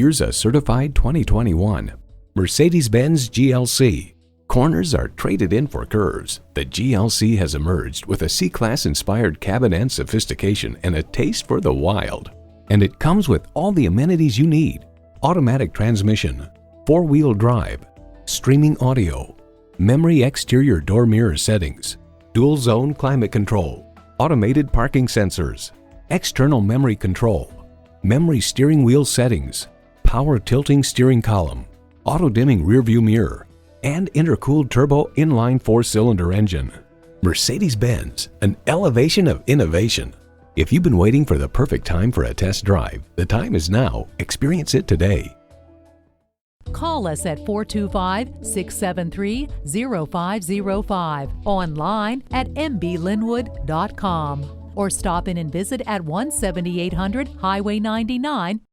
Here's a certified 2021 Mercedes-Benz GLC. Corners are traded in for curves. The GLC has emerged with a C-Class inspired cabin and sophistication and a taste for the wild. And it comes with all the amenities you need: automatic transmission, four-wheel drive, streaming audio, memory exterior door mirror settings, dual zone climate control, automated parking sensors, external memory control, memory steering wheel settings, power tilting steering column, auto-dimming rearview mirror, and intercooled turbo inline four-cylinder engine. Mercedes-Benz, an elevation of innovation. If you've been waiting for the perfect time for a test drive, the time is now. Experience it today. Call us at 425-673-0505, online at mblynnwood.com, or stop in and visit at 17800 Highway 99,